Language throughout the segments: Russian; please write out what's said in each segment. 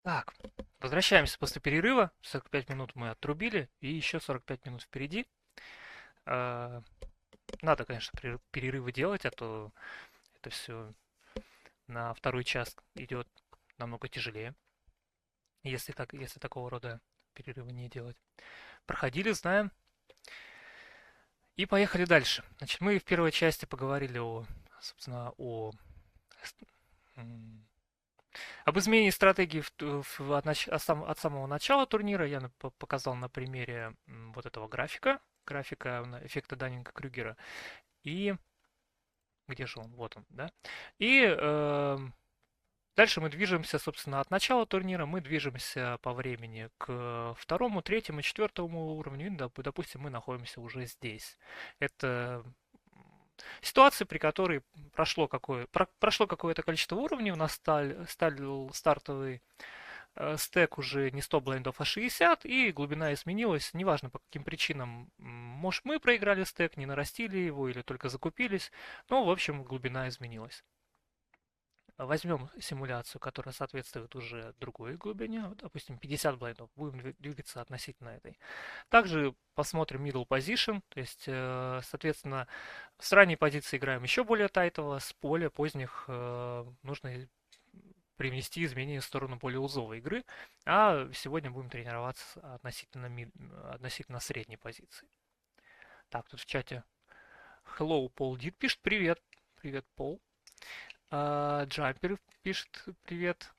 Так, возвращаемся после перерыва. 45 минут мы отрубили, и еще 45 минут впереди. А, Надо, конечно, перерывы делать, а то это все на второй час идет намного тяжелее, если такого рода перерывы не делать. Проходили, знаем, и поехали дальше. Значит, мы в первой части поговорили собственно, м, об изменении стратегии от самого начала турнира. Я показал на примере вот этого графика эффекта Даннинга-Крюгера. И где же он? Вот он, да? И дальше мы движемся, собственно, от начала турнира, мы движемся по времени к второму, третьему, четвертому уровню, и, допустим, мы находимся уже здесь. Это ситуация, при которой прошло какое-то количество уровней, у нас стал стартовый стек уже не 100 блайндов, а 60, и глубина изменилась, неважно по каким причинам, может мы проиграли стек, не нарастили его или только закупились, но в общем глубина изменилась. Возьмем симуляцию, которая соответствует уже другой глубине, вот, допустим, 50 блайндов, будем двигаться относительно этой. Также посмотрим middle position, то есть, соответственно, с ранней позиции играем еще более тайтово, с более поздних нужно привнести изменения в сторону более узловой игры, а сегодня будем тренироваться относительно средней позиции. Так, тут в чате Hello, Пол Дид пишет привет. Привет, Пол. Джампер пишет привет.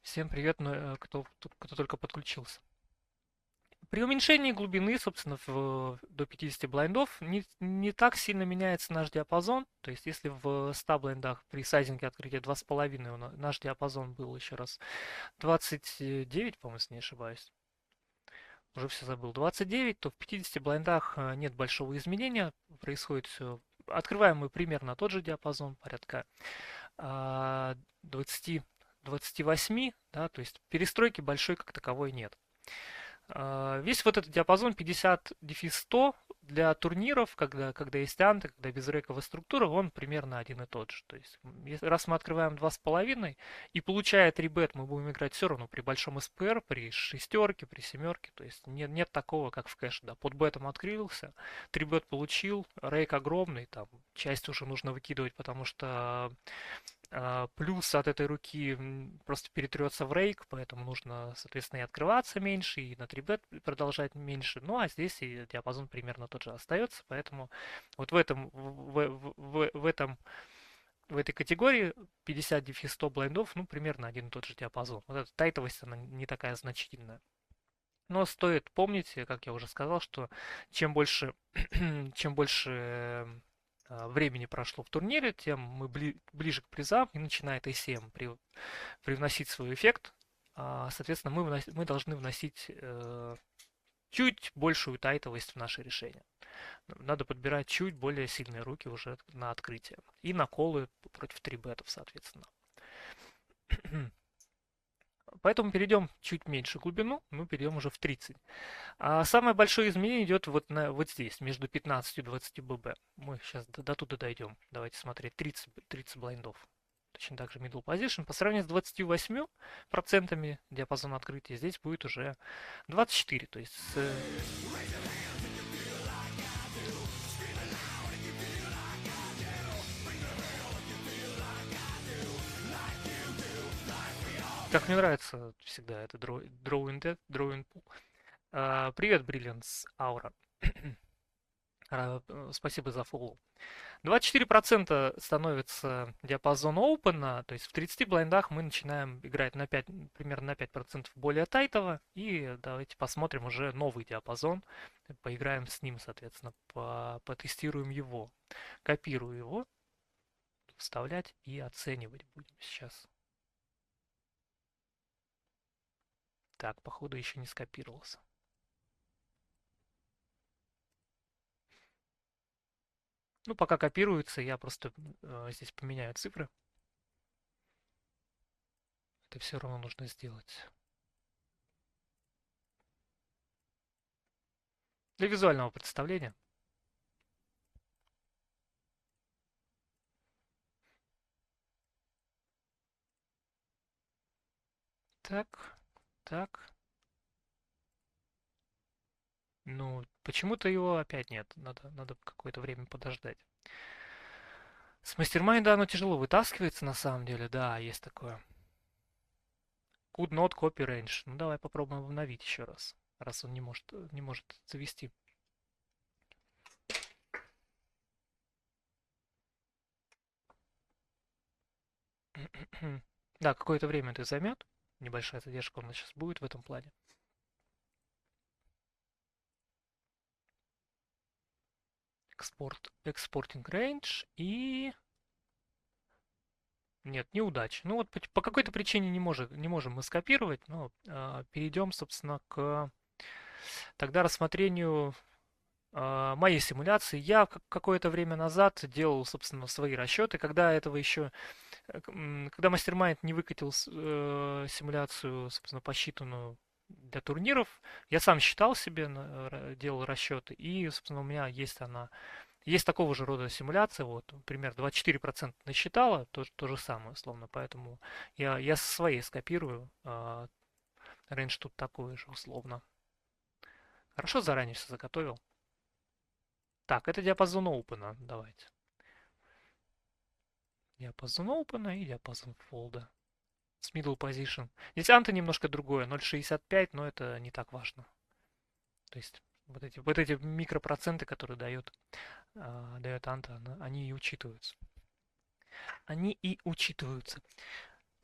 Всем привет, кто только подключился. При уменьшении глубины, собственно, до 50 блайндов не так сильно меняется наш диапазон. То есть, если в 100 блайндах при сайзинге открытия 2,5 наш диапазон был еще раз 29, по-моему, если не ошибаюсь. Уже все забыл. 29, то в 50 блайндах нет большого изменения. Происходит все. Открываем мы примерно тот же диапазон, порядка 20, 28, да, то есть перестройки большой как таковой нет. Весь вот этот диапазон 50-100 для турниров, когда есть анты, когда безрейковая структура, он примерно один и тот же. То есть, раз мы открываем 2,5 и получая 3 бет, мы будем играть все равно при большом СПР, при шестерке, при семерке. То есть нет такого, как в кэше. Да, под бетом открылся, 3 бет получил, рейк огромный, там часть уже нужно выкидывать, потому что плюс от этой руки просто перетрется в рейк, поэтому нужно, соответственно, и открываться меньше, и на 3 продолжать меньше. Ну, а здесь и диапазон примерно тот же остается, поэтому вот в этой категории 50 дефис 100 блайндов, ну, примерно один и тот же диапазон. Вот эта тайтовость, она не такая значительная. Но стоит помнить, как я уже сказал, что чем больше, чем больше времени прошло в турнире, тем мы ближе к призам, и начинает ACM привносить свой эффект. Соответственно, мы должны вносить чуть большую тайтовость в наше решение. Надо подбирать чуть более сильные руки уже на открытие. И на колы против 3 бетов, соответственно. Поэтому перейдем чуть меньше глубину, мы перейдем уже в 30. А самое большое изменение идет вот здесь, между 15 и 20 ББ. Мы сейчас до туда дойдем. Давайте смотреть 30 блайндов. Точно так же middle position. По сравнению с 28% диапазона открытия, здесь будет уже 24. То есть, как мне нравится всегда это drawing dead, drawing pool. Привет, Brilliance Aura. Спасибо за фоллоу. 24% становится диапазон опена, то есть в 30 блайндах мы начинаем играть примерно на 5% более тайтово, и давайте посмотрим уже новый диапазон, поиграем с ним, соответственно, потестируем его, копирую его, вставлять и оценивать будем сейчас. Так, походу еще не скопировался. Ну, пока копируется, я просто здесь поменяю цифры. Это все равно нужно сделать. Для визуального представления. Так, так. Ну, почему-то его опять нет. Надо какое-то время подождать. С мастермайнда оно тяжело вытаскивается на самом деле. Да, есть такое. Could not copy range. Ну, давай попробуем обновить еще раз. Раз он не может завести. Да, какое-то время это займет. Небольшая задержка у нас сейчас будет в этом плане. Exporting range и... Нет, неудача. Ну вот по какой-то причине не можем мы скопировать, но перейдем, собственно, к тогда рассмотрению моей симуляции. Я какое-то время назад делал, собственно, свои расчеты, когда этого еще, когда MasterMind не выкатил симуляцию, собственно, посчитанную для турниров, я сам считал себе, делал расчеты, и, собственно, у меня есть такого же рода симуляция, вот, примерно 24% насчитала, то же самое, условно, поэтому я со своей скопирую, range тут такой же, условно. Хорошо заранее все заготовил. Так, это диапазон open, давайте. Диапазон open и диапазон fold с middle position. Здесь анта немножко другое, 0,65, но это не так важно. То есть вот эти микропроценты, которые дает анта, они и учитываются. Они и учитываются.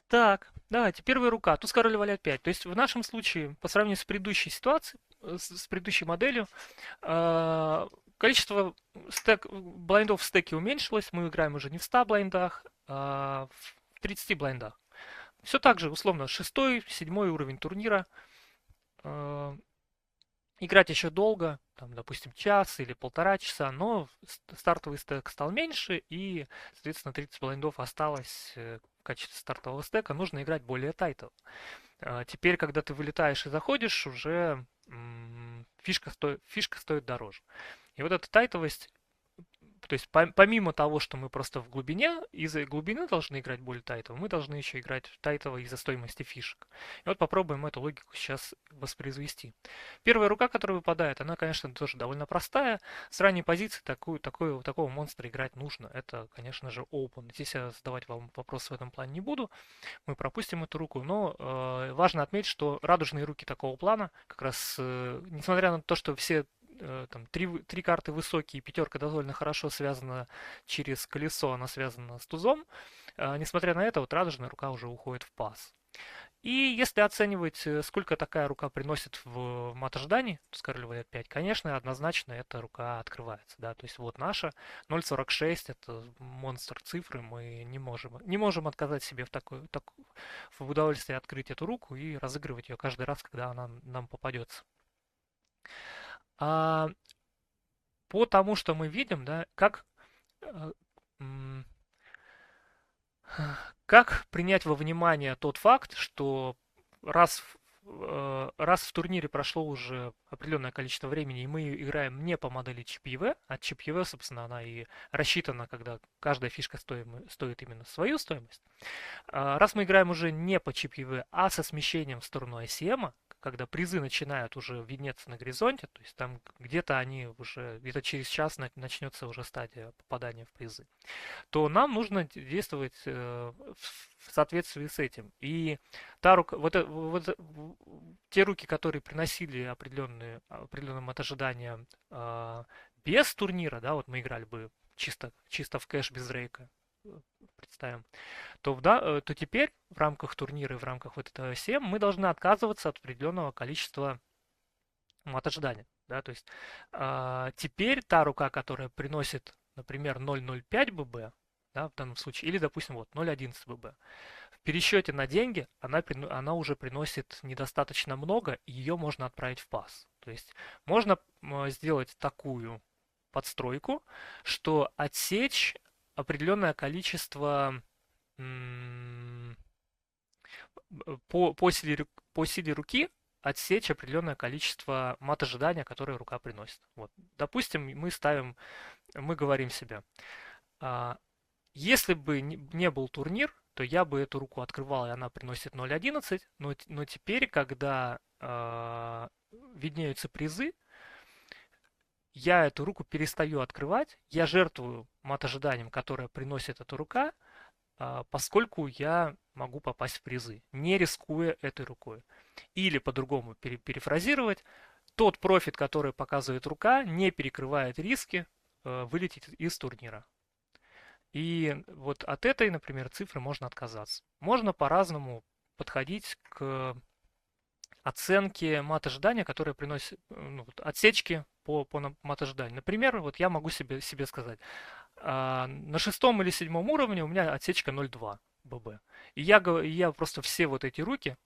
Так, давайте, первая рука. Туз король валяет 5. То есть в нашем случае, по сравнению с предыдущей ситуацией, с предыдущей моделью, количество блайндов в стеке уменьшилось. Мы играем уже не в 100 блайндах, а в 30 блайндах. Все так же, условно, 6-7 уровень турнира. Играть еще долго, там, допустим, час или 1,5 часа, но стартовый стек стал меньше, и, соответственно, 30 блайндов осталось в качестве стартового стека. Нужно играть более тайтово. Теперь, когда ты вылетаешь и заходишь, уже фишка стоит дороже. И вот эта тайтовость, то есть помимо того, что мы просто в глубине, из-за глубины должны играть более тайтово, мы должны еще играть тайтово из-за стоимости фишек. И вот попробуем эту логику сейчас воспроизвести. Первая рука, которая выпадает, она, конечно, тоже довольно простая. С ранней позиции такого монстра играть нужно. Это, конечно же, open. Здесь я задавать вам вопрос в этом плане не буду. Мы пропустим эту руку. Но важно отметить, что радужные руки такого плана, как раз, несмотря на то, что все там три карты высокие, пятерка довольно хорошо связана через колесо, она связана с тузом. Несмотря на это, вот радужная рука уже уходит в пас. И если оценивать, сколько такая рука приносит в мат ожидании, то с король v5, конечно, однозначно эта рука открывается. Да? То есть вот наша 0,46, это монстр цифры, мы не можем отказать себе в удовольствии открыть эту руку и разыгрывать ее каждый раз, когда она нам попадется. А по тому, что мы видим, да, э, как принять во внимание тот факт, что раз раз в турнире прошло уже определенное количество времени, и мы играем не по модели ChipEV, а ChipEV, собственно, она и рассчитана, когда каждая фишка стоит именно свою стоимость. Раз мы играем уже не по ChipEV, а со смещением в сторону ICM, когда призы начинают уже виднеться на горизонте, то есть там где-то они уже, где-то через час начнется уже стадия попадания в призы, то нам нужно действовать в соответствии с этим. И та рука, те руки, которые приносили определенным от ожидания без турнира, да, вот мы играли бы чисто в кэш без рейка, представим, то теперь в рамках турнира и в рамках вот этого 7 мы должны отказываться от определенного количества от ожидания. Да, то есть теперь та рука, которая приносит, например, 0,05 ББ, да, в данном случае, или, допустим, вот 0,11 ББ, в пересчете на деньги она уже приносит недостаточно много, и ее можно отправить в пас. То есть можно сделать такую подстройку, что отсечь определенное количество по силе руки отсечь определенное количество мат ожидания, которое рука приносит. Вот. Допустим, мы говорим себе, если бы не был турнир, то я бы эту руку открывал, и она приносит 0,11, но теперь, когда виднеются призы, я эту руку перестаю открывать, я жертвую мат-ожиданием, которое приносит эта рука, поскольку я могу попасть в призы, не рискуя этой рукой. Или по-другому перефразировать, тот профит, который показывает рука, не перекрывает риски вылететь из турнира. И вот от этой, например, цифры можно отказаться. Можно по-разному подходить к оценке мат-ожидания, которые приносят ну, вот отсечки по мат-ожиданию. Например, вот я могу себе сказать, на шестом или седьмом уровне у меня отсечка 0,2 ББ. И я просто все вот эти руки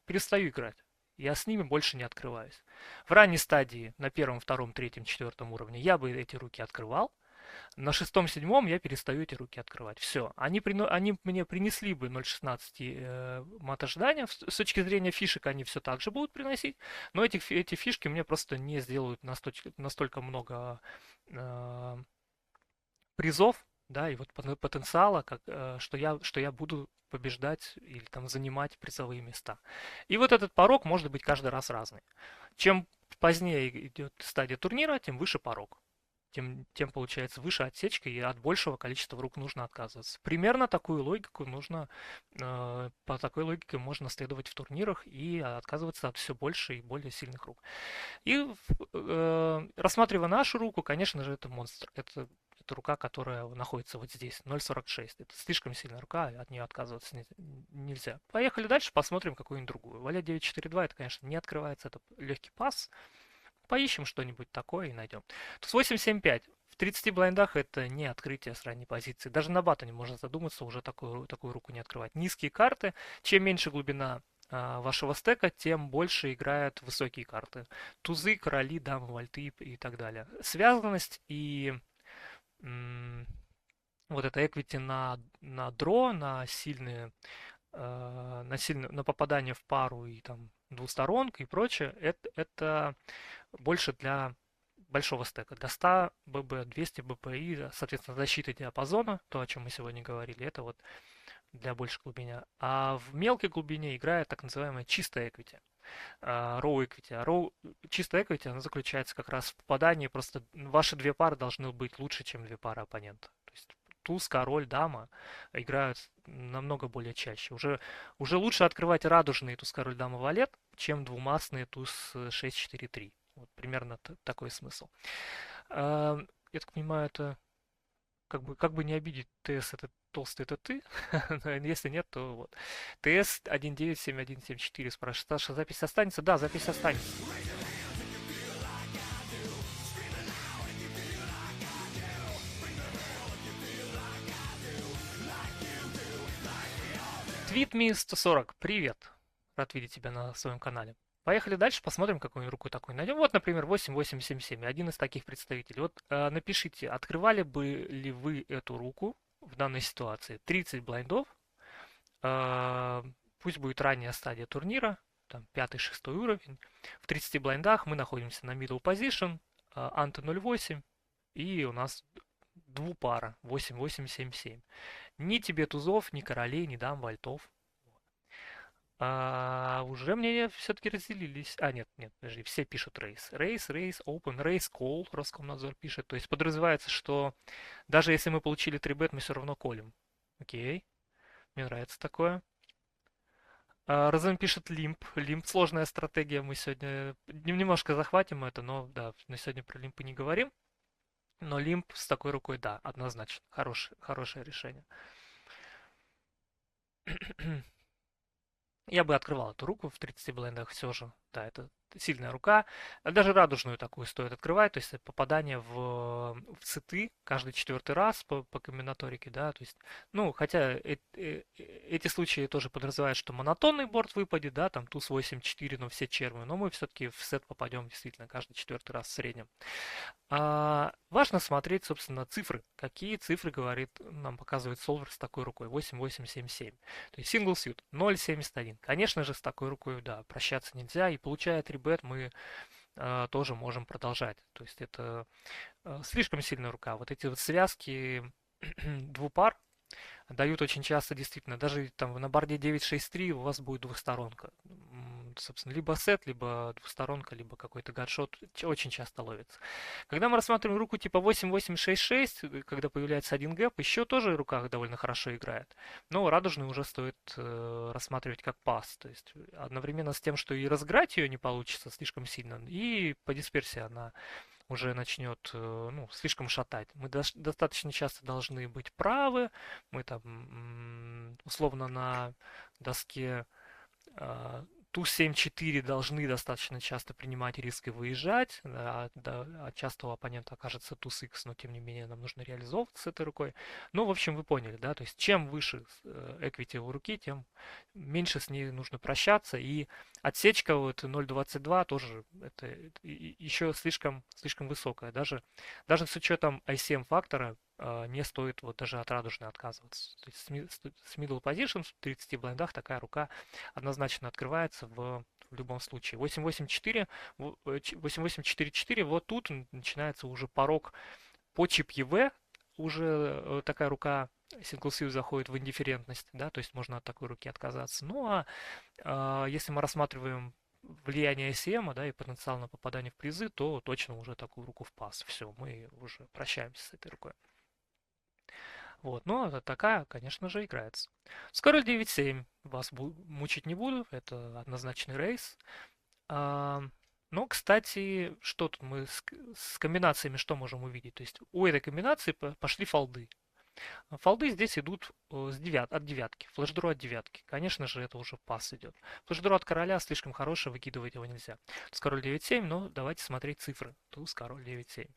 перестаю играть. Я с ними больше не открываюсь. В ранней стадии, на первом, втором, третьем, четвертом уровне, я бы эти руки открывал. На шестом, седьмом я перестаю эти руки открывать. Все. Они мне принесли бы 0,16 мат ожидания. С точки зрения фишек они все так же будут приносить. Но эти фишки мне просто не сделают настолько много призов, да, и вот потенциала, что я буду побеждать или там занимать призовые места. И вот этот порог может быть каждый раз разный. Чем позднее идет стадия турнира, тем выше порог. Тем получается выше отсечка, и от большего количества рук нужно отказываться. Примерно такую логику нужно, по такой логике можно следовать в турнирах и отказываться от все больше и более сильных рук. И рассматривая нашу руку, конечно же, это монстр. Это рука, которая находится вот здесь, 0,46. Это слишком сильная рука, от нее отказываться нельзя. Поехали дальше, посмотрим какую-нибудь другую. Валя 9,4,2, это, конечно, не открывается, это легкий пас. Поищем что-нибудь такое и найдем. Туз 8,7,5. В 30 блайндах это не открытие с ранней позиции. Даже на батоне можно задуматься, уже такую руку не открывать. Низкие карты. Чем меньше глубина вашего стека, тем больше играют высокие карты. Тузы, короли, дамы, вальты и так далее. Связанность и вот это equity на дро, на попадание в пару и там двусторонку и прочее, это больше для большого стека, до 100 ББ, 200 ББ и, соответственно, защиты диапазона, то, о чем мы сегодня говорили, это вот для большей глубины. А в мелкой глубине играет так называемая чистая equity, raw equity. А чистая equity, она заключается как раз в попадании, просто ваши две пары должны быть лучше, чем две пары оппонента. То есть туз, король, дама играют намного более чаще. Уже лучше открывать радужный туз, король, дама, валет, чем двумастный туз 6-4-3. Вот примерно такой смысл. Я так понимаю, это как бы не обидеть ТС, это толстый, это ты. Если нет, то вот. ТС 197174 спрашивает, Саша, запись останется? Да, запись останется. Твитми 140, привет. Рад видеть тебя на своем канале. Поехали дальше, посмотрим, какую руку такую найдем. Вот, например, 8877, один из таких представителей. Вот напишите, открывали бы ли вы эту руку в данной ситуации? 30 блайндов, пусть будет ранняя стадия турнира, там 5-6 уровень. В 30 блайндах мы находимся на middle position, анты 0.8, и у нас двупара 8-8-7-7. Ни тебе тузов, ни королей, ни дам, вальтов. Уже мнения все-таки разделились. Нет, подожди, все пишут рейс. Рейс, open, рейс, call, Роскомнадзор пишет. То есть подразумевается, что даже если мы получили 3-бет, мы все равно колем. Окей, мне нравится такое. Розен пишет лимп. Лимп сложная стратегия. Мы сегодня немножко захватим это, но да, на сегодня про лимпы не говорим. Но лимп с такой рукой, да, однозначно. Хорошее решение. Я бы открывал эту руку в 30 блендах все же. Да, это сильная рука. Даже радужную такую стоит открывать. То есть попадание в циты каждый четвертый раз по комбинаторике, да. То есть, ну, хотя эти случаи тоже подразумевают, что монотонный борт выпадет, да, там туз 8-4, но все червы. Но мы все-таки в сет попадем действительно каждый четвертый раз в среднем. Важно смотреть, собственно, цифры. Какие цифры говорит, нам показывает солвер с такой рукой 8877. То есть single suit 0.71. Конечно же, с такой рукой, да, прощаться нельзя. И получая 3-бет, мы тоже можем продолжать. То есть это слишком сильная рука. Вот эти вот связки двупар, дают очень часто действительно, даже там на борде 9-6-3 у вас будет двухсторонка. Собственно, либо сет, либо двухсторонка, либо какой-то гадшот очень часто ловится. Когда мы рассматриваем руку типа 8-8-6-6, когда появляется один гэп, еще тоже рука довольно хорошо играет. Но радужный уже стоит рассматривать как пас. То есть одновременно с тем, что и разыграть ее не получится слишком сильно, и по дисперсии она уже начнет ну, слишком шатать. Мы достаточно часто должны быть правы. Мы там условно на доске туз 7-4 должны достаточно часто принимать риск и выезжать. От частого оппонента окажется туз X, но тем не менее нам нужно реализовываться с этой рукой. Ну, в общем, вы поняли, да? То есть чем выше equity у руки, тем меньше с ней нужно прощаться. И отсечка вот 0.22 тоже это еще слишком высокая. Даже с учетом ICM фактора не стоит вот даже от радужной отказываться. То есть с middle position в 30 блайндах такая рука однозначно открывается в любом случае. 8.8.4, 8.8.4.4, вот тут начинается уже порог по чип ЕВ, уже такая рука сингл сью заходит в индифферентность, да, то есть можно от такой руки отказаться. Ну если мы рассматриваем влияние ICM, да, и потенциал на попадание в призы, то точно уже такую руку в пас. Все, мы уже прощаемся с этой рукой. Вот, но это такая, конечно же, играется. С король 9-7 вас мучить не буду, это однозначный рейс. А, но, кстати, что тут мы с комбинациями что можем увидеть? То есть у этой комбинации пошли фолды. Фолды здесь идут от девятки, флешдро от девятки. Конечно же, это уже пас идет. Флешдро от короля слишком хороший, выкидывать его нельзя. Туз король 9-7, но давайте смотреть цифры. Туз король 9-7.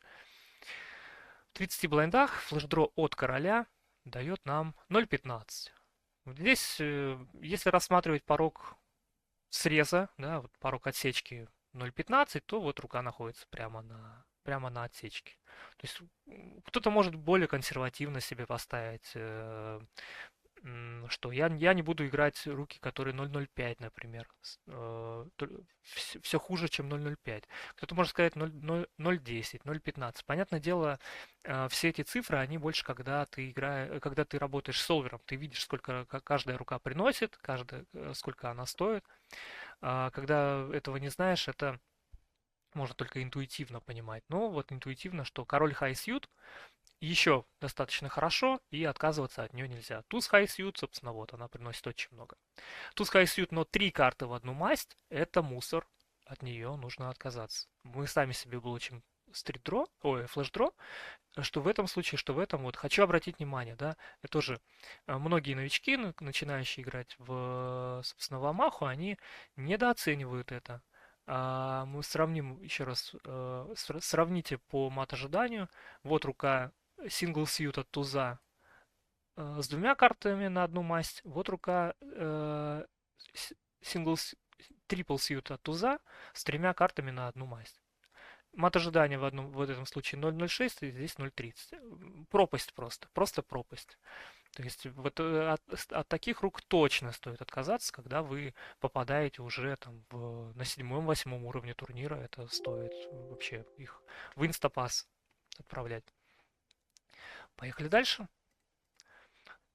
В 30 блайндах флешдро от короля дает нам 0.15. Здесь, если рассматривать порог среза, да, вот порог отсечки 0.15, то вот рука находится прямо на отсечке. То есть кто-то может более консервативно себе поставить что я не буду играть руки, которые 0.05, например. Все хуже, чем 0.05. Кто-то может сказать 0.10, 0.15. Понятное дело, все эти цифры, они больше, когда ты работаешь с солвером, ты видишь, сколько каждая рука приносит, сколько она стоит. Когда этого не знаешь, это можно только интуитивно понимать. Но вот интуитивно, что король high suit еще достаточно хорошо, и отказываться от нее нельзя. Туз high suit, собственно, вот, она приносит очень много. Туз high suit, но 3 карты в одну масть, это мусор, от нее нужно отказаться. Мы сами себе получим стрит-дро, ой, флеш-дро, что в этом случае, что в этом, вот, хочу обратить внимание, да, это тоже многие новички, начинающие играть собственно, в Амаху, они недооценивают это. Мы сравним еще раз, сравните по мат-ожиданию, вот рука сингл сьют от туза с двумя картами на одну масть. Вот рука сингл трипл сьют от туза с тремя картами на одну масть. Мат ожидания в этом случае 0.06 и здесь 0.30. Пропасть просто пропасть. То есть вот от таких рук точно стоит отказаться, когда вы попадаете уже там на 7-8 уровне турнира. Это стоит вообще их в инстапас отправлять. Поехали дальше.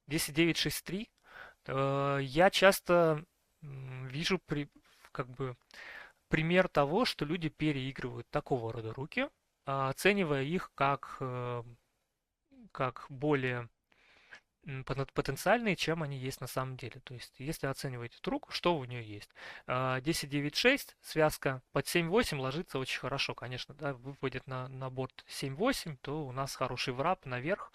10-9-6-3. Я часто вижу как бы пример того, что люди переигрывают такого рода руки, оценивая их как более потенциальные, чем они есть на самом деле. То есть, если оценивать эту руку, что у нее есть? 10-9-6, связка под 7-8 ложится очень хорошо, конечно, да, выпадет на борт 7-8, то у нас хороший врап наверх,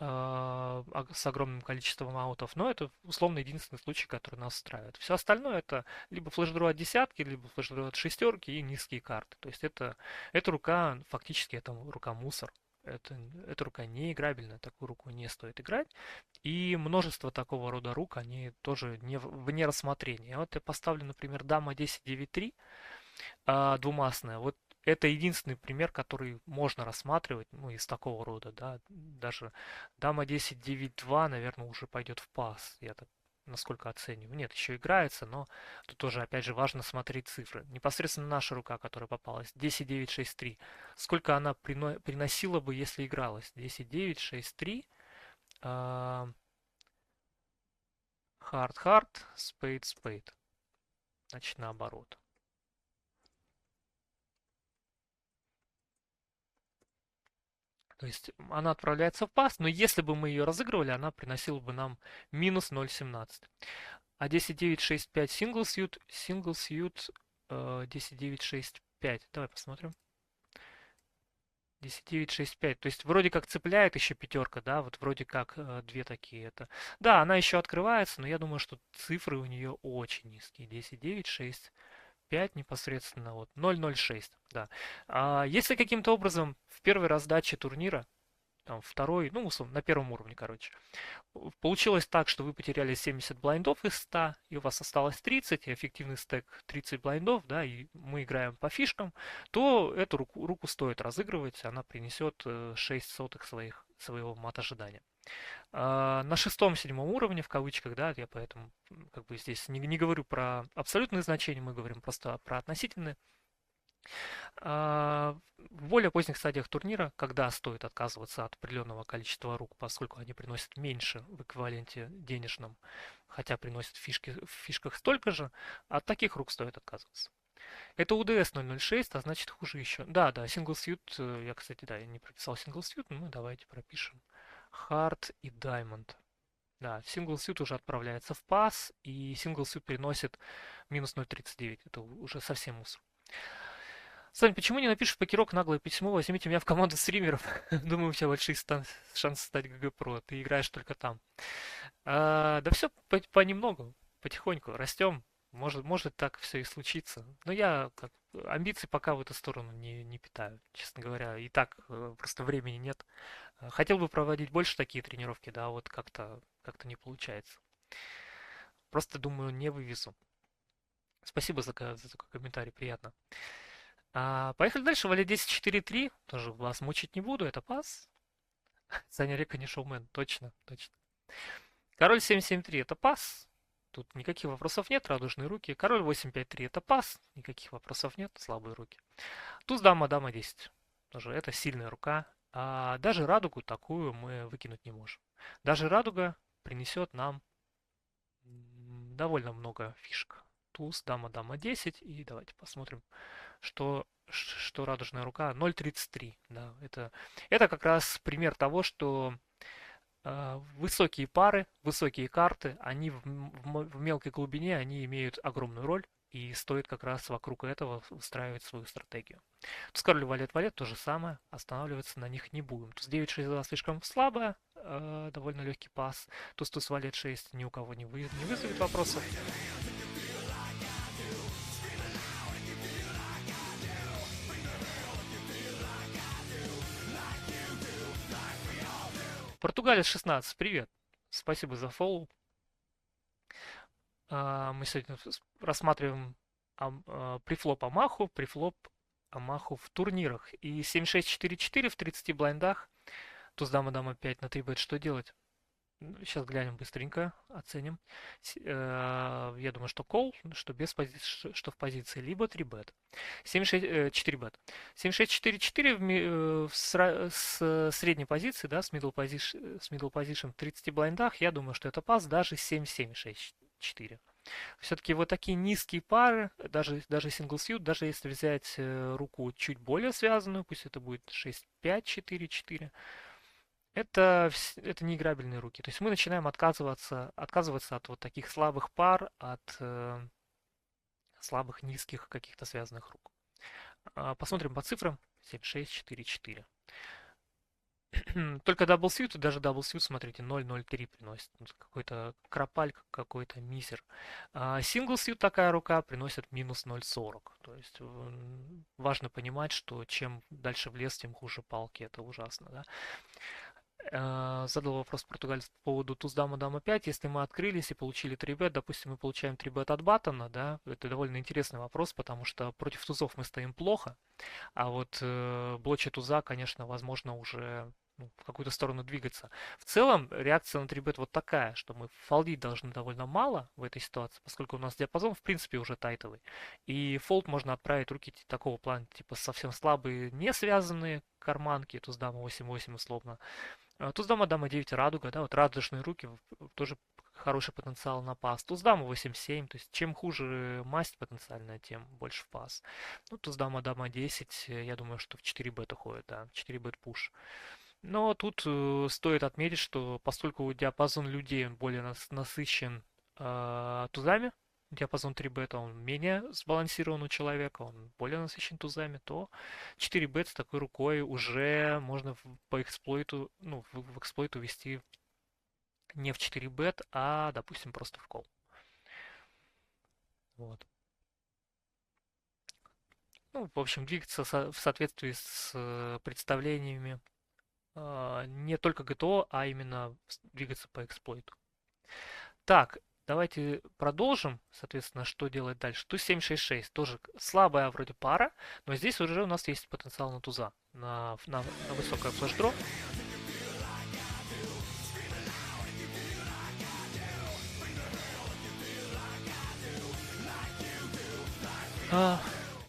с огромным количеством аутов, но это условно единственный случай, который нас устраивает. Все остальное это либо флеш-дро от десятки, либо флеш-дро от шестерки и низкие карты. То есть эта рука, фактически это рука мусор. Эта рука не играбельная, такую руку не стоит играть. И множество такого рода рук, они тоже вне рассмотрения. Вот я поставлю, например, дама 10-9-3, двумастная. Вот это единственный пример, который можно рассматривать, ну, из такого рода, да, даже дама 10-9-2, наверное, уже пойдет в пас, я так насколько оцениваю. Нет, еще играется, но тут тоже, опять же, важно смотреть цифры. Непосредственно наша рука, которая попалась, 10-9-6-3, сколько она приносила бы, если игралась? 10-9-6-3, Хард, спейд. Значит, наоборот. То есть она отправляется в пас, но если бы мы ее разыгрывали, она приносила бы нам минус 0,17. А 10.9.6.5 сингл сьют 10.9.6.5. Давай посмотрим. 10.9.6.5. То есть вроде как цепляет еще пятерка, да, вот вроде как две такие это. Да, она еще открывается, но я думаю, что цифры у нее очень низкие. 10.9.6.5 непосредственно вот 0.06, да. А если каким-то образом в первой раздаче турнира, там второй, ну, условно, на первом уровне, короче, получилось так, что вы потеряли 70 блайндов из 100, и у вас осталось 30, и эффективный стек 30 блайндов, да, и мы играем по фишкам, то эту руку стоит разыгрывать, она принесет 6 сотых своего мат ожидания. На шестом-седьмом уровне, в кавычках, да, я поэтому как бы здесь не говорю про абсолютные значения, мы говорим просто про относительные. В более поздних стадиях турнира, когда стоит отказываться от определенного количества рук, поскольку они приносят меньше в эквиваленте денежном, хотя приносят в фишках столько же, от таких рук стоит отказываться. Это UDS 006, а значит хуже еще. Да, Single Suit, я, кстати, я не прописал Single Suit, но мы давайте пропишем. Hard и Diamond. Да, Single Suit уже отправляется в пас, и Single Suit переносит минус 0.39. Это уже совсем мусор. Сань, почему не напишешь в покерок наглое письмо, возьмите меня в команду стримеров? Думаю, у тебя большие шансы стать ГГ Про. Ты играешь только там. Да все понемногу, потихоньку растем. Может так все и случится. Но я амбиций пока в эту сторону не питаю, честно говоря. И так просто времени нет. Хотел бы проводить больше такие тренировки, да, вот как-то не получается. Просто думаю, не вывезу. Спасибо за такой комментарий, приятно. Поехали дальше. Валет 10-4-3. Тоже вас мучить не буду. Это пас. Саня Река не шоумен. Точно, точно. Король 7-7-3. Это пас. Тут никаких вопросов нет. Радужные руки. Король 8-5-3. Это пас. Никаких вопросов нет. Слабые руки. Туз, дама, дама 10. Тоже это сильная рука. Даже радугу такую мы выкинуть не можем. Даже радуга принесет нам довольно много фишек. Туз, дама, дама 10. И давайте посмотрим, что радужная рука 0.33. Да, это как раз пример того, что высокие пары, высокие карты, они в мелкой глубине они имеют огромную роль, и стоит как раз вокруг этого устраивать свою стратегию. Туз король валет то же самое, останавливаться на них не будем. Туз 9-6-2 слишком слабая, довольно легкий пас. Туз валет 6 ни у кого не вызовет вопросов. Португалец 16, привет. Спасибо за фоллоу. Мы сегодня рассматриваем префлоп Амаху в турнирах. И 7-6-4-4 в 30 блайндах. Туз дама дама 5 на 3 бет. Что делать? Сейчас глянем быстренько, оценим. Я думаю, что кол, что без позиции, что в позиции, либо 3 бет. 4 бет. 7-6-4-4 с средней позиции, да, с middle position в 30 блайндах, я думаю, что это пас даже 7-7-6-4. Все-таки вот такие низкие пары, даже single suit, даже если взять руку чуть более связанную, пусть это будет 6-5-4-4, это неиграбельные руки. То есть мы начинаем отказываться от вот таких слабых пар, от слабых низких каких-то связанных рук. Посмотрим по цифрам. 7, 6, 4, 4. Только даблсьют, и даже даблсьют, смотрите, 0,03 приносит. Какой-то кропаль, какой-то мизер. Синглсьют такая рука приносит минус 0,40. То есть важно понимать, что чем дальше в лес, тем хуже палки. Это ужасно, да? Задал вопрос португалец по поводу туз дама дама 5. Если мы открылись и получили 3 бет, допустим, мы получаем 3 бет от баттона, да, это довольно интересный вопрос, потому что против тузов мы стоим плохо, а вот блочи туза, конечно, возможно уже в какую-то сторону двигаться. В целом, реакция на 3 бет вот такая, что мы фолдить должны довольно мало в этой ситуации, поскольку у нас диапазон в принципе уже тайтовый. И фолд можно отправить руки такого плана, типа совсем слабые, не связанные карманки, туз дама 8-8 условно. Туз дама дама 9 радуга, да, вот радужные руки тоже хороший потенциал на пас. Туз дама 8-7, то есть чем хуже масть потенциальная, тем больше в пас. Ну, туз дама 10, я думаю, что в 4 бет уходит, да, 4 бет пуш. Но тут стоит отметить, что поскольку диапазон людей он более насыщен тузами, диапазон 3 бета он менее сбалансирован у человека, он более насыщен тузами, то 4 бет с такой рукой уже можно по эксплойту, ну, в эксплойт увести не в 4 бет, а, допустим, просто в кол. Вот. Ну, в общем, двигаться в соответствии с представлениями не только ГТО, а именно двигаться по эксплойту. Так, давайте продолжим, соответственно, что делать дальше. Туз 7-6-6, тоже слабая вроде пара, но здесь уже у нас есть потенциал на туза, на высокое флеш-дро.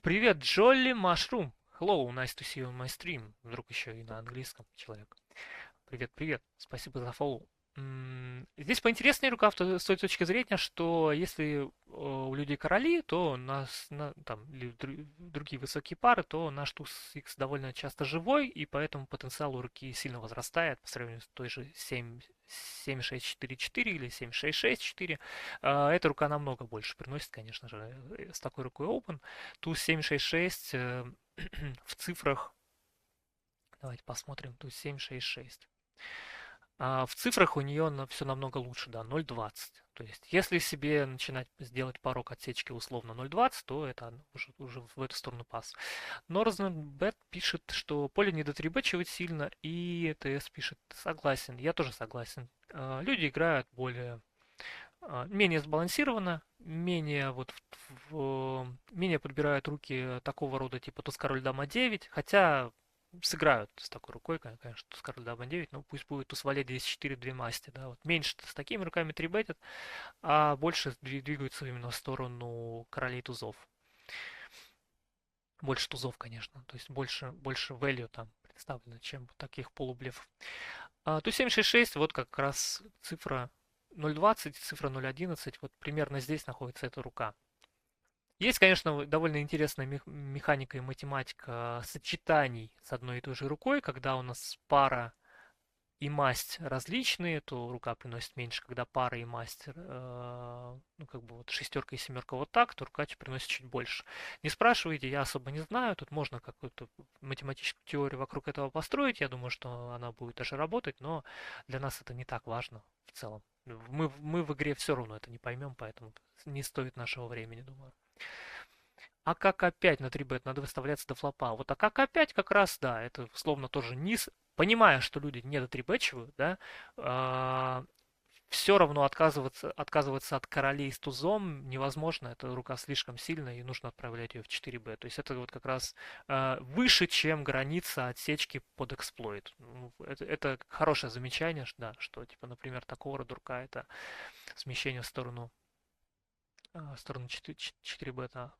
Привет, Джолли Машрум. Hello, nice to see you on my stream. Вдруг еще и на английском человек. Привет, привет. Спасибо за фоллоу. Здесь поинтереснее рука с той точки зрения, что если у людей короли, то там, или другие высокие пары, то наш туз X довольно часто живой, и поэтому потенциал у руки сильно возрастает по сравнению с той же 7-6-4-4 или 7-6-6-4. Эта рука намного больше приносит, конечно же, с такой рукой Open. Туз 7-6-6 в цифрах, давайте посмотрим, туз 7-6-6. В цифрах у нее все намного лучше, да, 0,20. То есть, если себе начинать сделать порог отсечки условно 0,20, то это уже в эту сторону пас. Но Розненбет пишет, что поле не дотрибачивает сильно, и ТС пишет, согласен, я тоже согласен. Люди играют менее сбалансированно, менее подбирают руки такого рода, типа туз король дама 9, хотя сыграют с такой рукой, конечно, туз король дама 9, но пусть будет туз валет 10-4, две масти, да, вот меньше с такими руками трибетят, а больше двигаются именно в сторону королей тузов. Больше тузов, конечно, то есть больше value там представлено, чем таких полублефов. Туз 7-6-6, вот как раз цифра 0.20, цифра 0.11, вот примерно здесь находится эта рука. Есть, конечно, довольно интересная механика и математика сочетаний с одной и той же рукой, когда у нас пара и масть различные, то рука приносит меньше, когда пара и масть, ну, как бы вот шестерка и семерка вот так, то рука приносит чуть больше. Не спрашивайте, я особо не знаю, тут можно какую-то математическую теорию вокруг этого построить, я думаю, что она будет даже работать, но для нас это не так важно в целом. Мы в игре все равно это не поймем, поэтому не стоит нашего времени, думаю. А как опять на 3 бет надо выставляться до флопа. Вот а как опять как раз, да, это условно тоже низ. Понимая, что люди не до 3 да, все равно отказываться от королей с тузом невозможно. Эта рука слишком сильная, и нужно отправлять ее в 4 То есть это вот как раз выше, чем граница отсечки под эксплойт. Это хорошее замечание, да, что, типа, например, такого рода рука это смещение в сторону 4 бета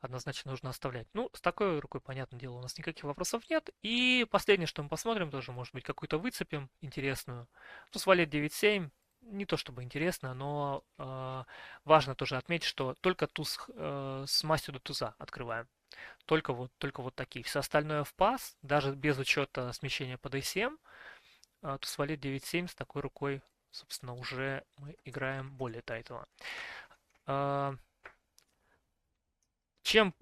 однозначно нужно оставлять. Ну, с такой рукой, понятное дело, у нас никаких вопросов нет. И последнее, что мы посмотрим, тоже, может быть, какую-то выцепим интересную. Туз валет 9-7, не то чтобы интересно, но важно тоже отметить, что только туз с мастью до туза открываем. Только вот такие. Все остальное в пас, даже без учета смещения под ACM, туз валет 9-7 с такой рукой, собственно, уже мы играем более тайтово. Чем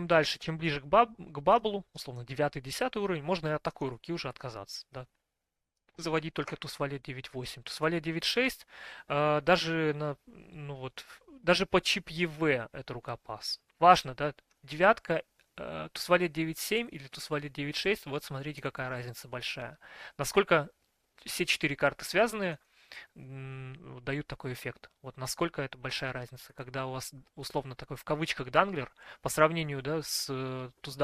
дальше, чем ближе к баблу, условно 9-10 уровень, можно и от такой руки уже отказаться. Да. Заводить только туз валет 9-8. Туз валет 9-6, ну вот, даже по чип ЕВ это рука пас. Важно, да, девятка, туз валет 9-7 или туз валет 9-6, вот смотрите, какая разница большая. Насколько все 4 карты связаны, дают такой эффект. Вот насколько это большая разница, когда у вас условно такой в кавычках данглер по сравнению, да, с туз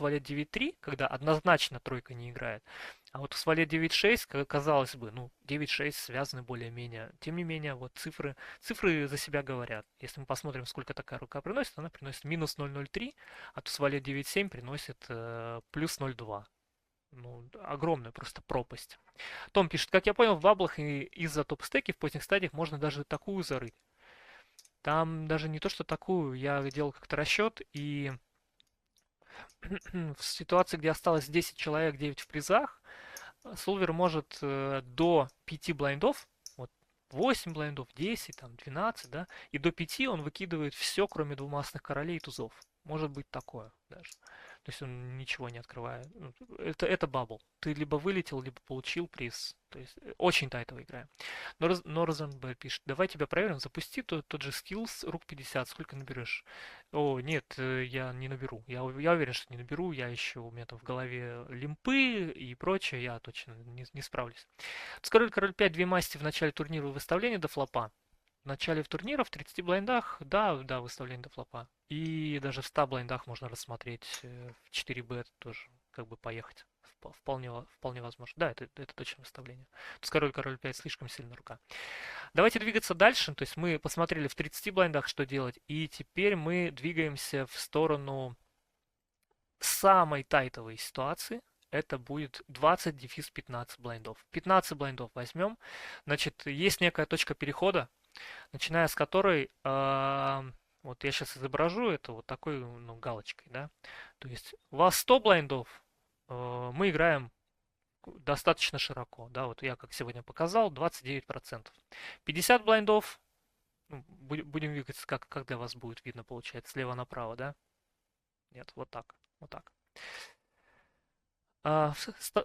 валет 9-3, когда однозначно тройка не играет. А вот туз валет 9-6, казалось бы, ну 9-6 связаны более-менее. Тем не менее, вот цифры за себя говорят. Если мы посмотрим, сколько такая рука приносит, она приносит минус 0,03, а туз валет 9-7 приносит плюс 0,2. ну, огромная просто пропасть. Том пишет, как я понял, в баблах и из-за топ-стеки в поздних стадиях можно даже такую зарыть. Там даже не то, что такую, я делал как-то расчет, и в ситуации, где осталось 10 человек, 9 в призах, Солвер может до 5 блайндов, вот 8 блайндов, 10, там, 12, да, и до 5 он выкидывает все, кроме двумастных королей и тузов. Может быть такое даже. То есть он ничего не открывает. Ну, это бабл. Ты либо вылетел, либо получил приз. То есть очень тайтовая игра. Норзенберг пишет, давай тебя проверим, запусти тот же skills, рук 50, сколько наберешь? О, нет, я не наберу. Я уверен, что не наберу. Я еще, у меня там в голове лимпы и прочее, я точно не справлюсь. Король 5, две масти в начале турнира выставления до флопа. В начале турнира в 30 блайндах, да, да, выставление до флопа. И даже в 100 блайндах можно рассмотреть в 4 бет тоже, как бы поехать. Вполне возможно. Да, это точно выставление. То есть король 5 слишком сильная рука. Давайте двигаться дальше. То есть мы посмотрели в 30 блайндах, что делать. И теперь мы двигаемся в сторону самой тайтовой ситуации. Это будет 20 дефис 15 блайндов. 15 блайндов возьмем. Значит, есть некая точка перехода, начиная с которой, вот я сейчас изображу это вот такой, ну, галочкой, да. То есть у вас 100 блайндов, мы играем достаточно широко, да, вот я как сегодня показал, 29%. 50 блайндов, ну, будем двигаться, как для вас будет видно, получается, слева направо, да? Нет, вот так, вот так. В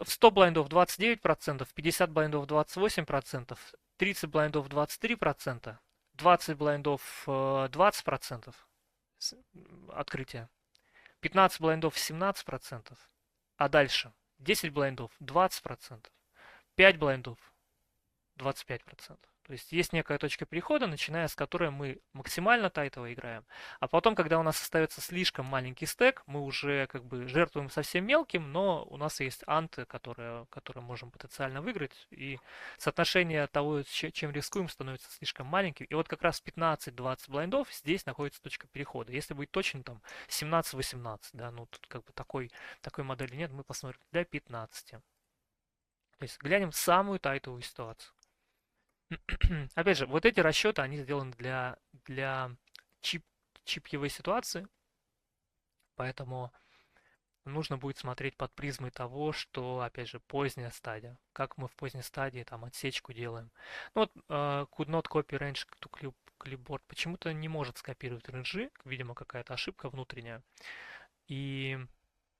100 блайндов 29%, 50 блайндов 28%, 30 блайндов 23%, 20 блайндов 20% открытия, 15 блайндов 17%, а дальше 10 блайндов 20%, 5 блайндов 25%. То есть есть некая точка перехода, начиная с которой мы максимально тайтово играем. А потом, когда у нас остается слишком маленький стек, мы уже как бы жертвуем совсем мелким, но у нас есть анты, которые можем потенциально выиграть. И соотношение того, чем рискуем, становится слишком маленьким. И вот как раз 15-20 блайндов здесь находится точка перехода. Если будет точно там 17-18, да, ну тут как бы такой модели нет, мы посмотрим для 15. То есть глянем самую тайтовую ситуацию. Опять же, вот эти расчеты, они сделаны для чип, чипьевой ситуации, поэтому нужно будет смотреть под призмой того, что, опять же, поздняя стадия. Как мы в поздней стадии там отсечку делаем. Ну вот could not copy range to clipboard почему-то не может скопировать рейнджи, видимо, какая-то ошибка внутренняя. И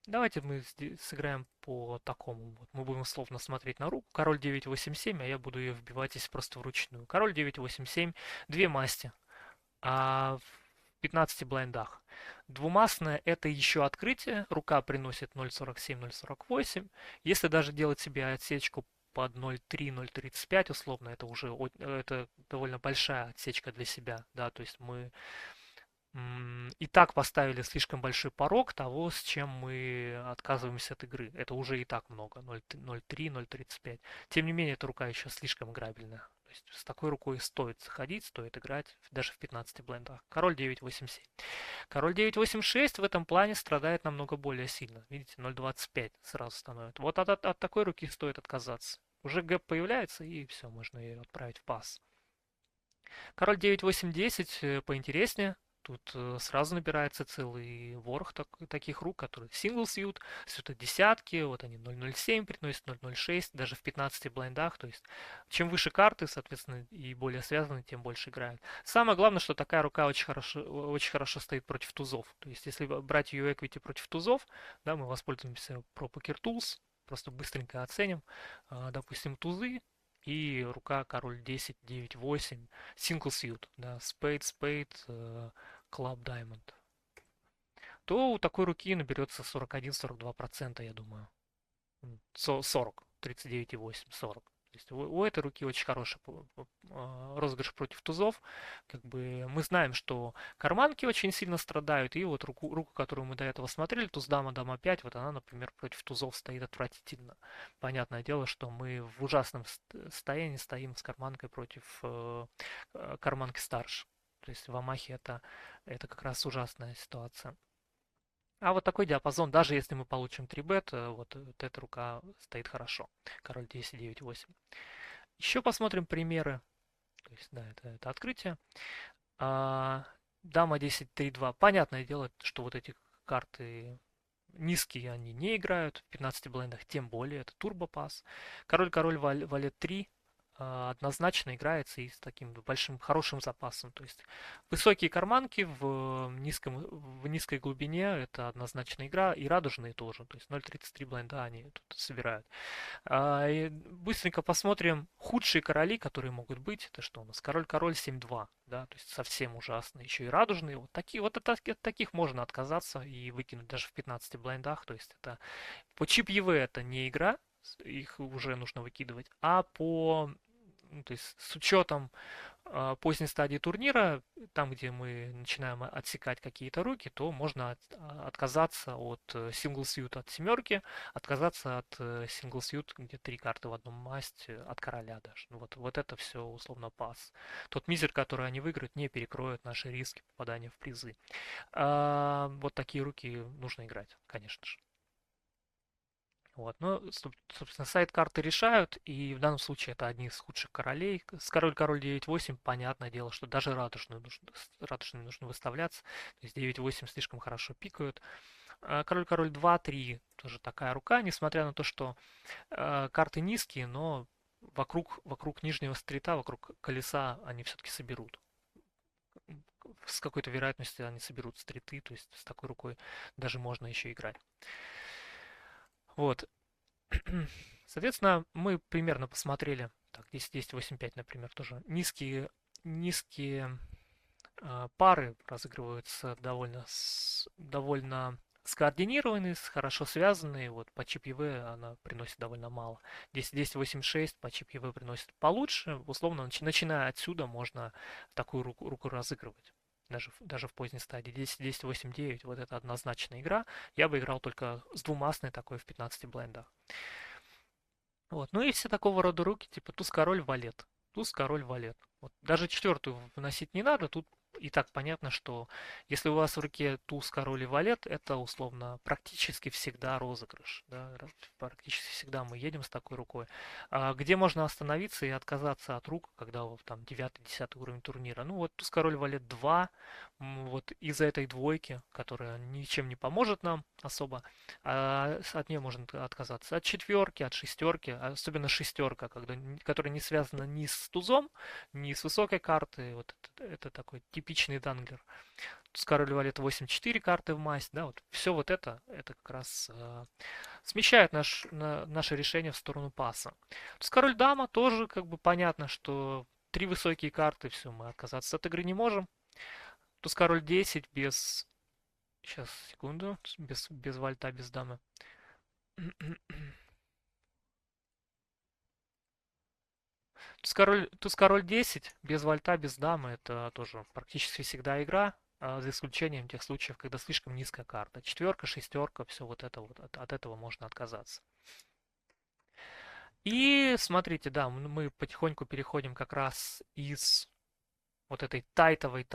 давайте мы сыграем по такому. Вот мы будем условно смотреть на руку. Король 9-8-7, а я буду ее вбивать здесь просто вручную. Король 9-8-7, две масти. А в 15 блайндах. Двумастная это еще открытие. Рука приносит 0.47-0.48. Если даже делать себе отсечку под 0.3-0.35 условно, это уже это довольно большая отсечка для себя, да, то есть мы и так поставили слишком большой порог того, с чем мы отказываемся от игры. Это уже и так много, 0.3, 0.35. Тем не менее, эта рука еще слишком играбельная. То есть с такой рукой стоит заходить, стоит играть, даже в 15 блендах. Король 9.8.7. Король 9.8.6 в этом плане страдает намного более сильно. Видите, 0.25 сразу становится. Вот от такой руки стоит отказаться. Уже гэп появляется, и все, можно ее отправить в пас. Король 9-8-10 поинтереснее. Тут сразу набирается целый ворох таких рук, которые сингл сьют, сьюты десятки, вот они 0.07 приносят, 0.06, даже в 15 блайндах. То есть чем выше карты, соответственно, и более связаны, тем больше играют. Самое главное, что такая рука очень хорошо стоит против тузов. То есть если брать ее equity против тузов, да, мы воспользуемся Pro Poker Tools, просто быстренько оценим, допустим, тузы, и рука король 10, 9, 8, single suit, да, spade, club diamond, то у такой руки наберется 41-42%, я думаю. 40, 39,8, 40. То есть у этой руки очень хороший розыгрыш против тузов. Как бы мы знаем, что карманки очень сильно страдают, и вот руку, которую мы до этого смотрели, туз дама, дама 5, вот она, например, против тузов стоит отвратительно. Понятное дело, что мы в ужасном состоянии стоим с карманкой против карманки старше. То есть в Амахе это как раз ужасная ситуация. А вот такой диапазон, даже если мы получим 3 бет, вот эта рука стоит хорошо. Король 10, 9, 8. Еще посмотрим примеры. То есть, да, это открытие. А, Дама 10, 3, 2. Понятное дело, что вот эти карты низкие они не играют, в 15 блайндах тем более, это турбопас. Король-король, валет 3 однозначно играется и с таким большим, хорошим запасом. То есть высокие карманки в низкой глубине это однозначно игра, и радужные тоже. То есть 0.33 блайнда они тут собирают. И быстренько посмотрим худшие короли, которые могут быть. Это что у нас? Король-король 7-2, да, то есть совсем ужасно. Еще и радужные. Вот такие, от таких можно отказаться и выкинуть даже в 15 блайндах. То есть это по чип ЕВ это не игра, их уже нужно выкидывать, а по то есть с учетом поздней стадии турнира, там, где мы начинаем отсекать какие-то руки, то можно отказаться от сингл сьют от семерки, отказаться от сингл сьют, где 3 карты в одном масте, от короля даже. Ну вот это все условно пас. Тот мизер, который они выиграют, не перекроет наши риски попадания в призы. Вот такие руки нужно играть, конечно же. Вот. Но, собственно, сайт-карты решают, и в данном случае это одни из худших королей. С король-король 9-8, понятное дело, что даже радужные нужно выставляться. То есть 9-8 слишком хорошо пикают. Король-король 2-3, тоже такая рука, несмотря на то, что карты низкие, но вокруг нижнего стрита, вокруг колеса они все-таки соберут. С какой-то вероятностью они соберут стриты, то есть с такой рукой даже можно еще играть. Вот. Соответственно, мы примерно посмотрели, так, 10, 8, 5, например, тоже низкие пары разыгрываются довольно скоординированные, хорошо связанные. Вот по чип ЕВ она приносит довольно мало. 10, 10, 8, 6 по чип ЕВ приносит получше. Условно, начиная отсюда можно такую руку разыгрывать. Даже в поздней стадии 10, 10, 8, 9, вот это однозначная игра. Я бы играл только с двумастной такой в 15 блайндах. Вот. Ну и все такого рода руки, типа туз-король, валет. Туз-король, валет. Вот. Даже четвертую выносить не надо. Тут и так понятно, что если у вас в руке туз, король и валет, это условно практически всегда розыгрыш. Да? Практически всегда мы едем с такой рукой. Где можно остановиться и отказаться от рук, когда там 9-10 уровень турнира? Ну вот туз, король, валет 2. Вот из-за этой двойки, которая ничем не поможет нам особо, от нее можно отказаться. От четверки, от шестерки, особенно шестерка, которая не связана ни с тузом, ни с высокой карты. Вот это такой типичный данглер. Туз король валет 8-4 карты в масть, да, вот все вот это как раз смещает наше решение в сторону паса. Туз король дама тоже как бы понятно, что три высокие карты, все, мы отказаться от игры не можем. Туз король 10 без... Сейчас, секунду. Без вальта, без дамы. Туз король 10 без вальта, без дамы это тоже практически всегда игра, за исключением тех случаев, когда слишком низкая карта. Четверка, шестерка, все вот это вот, от этого можно отказаться. И смотрите, да, мы потихоньку переходим как раз из вот этой тайтовой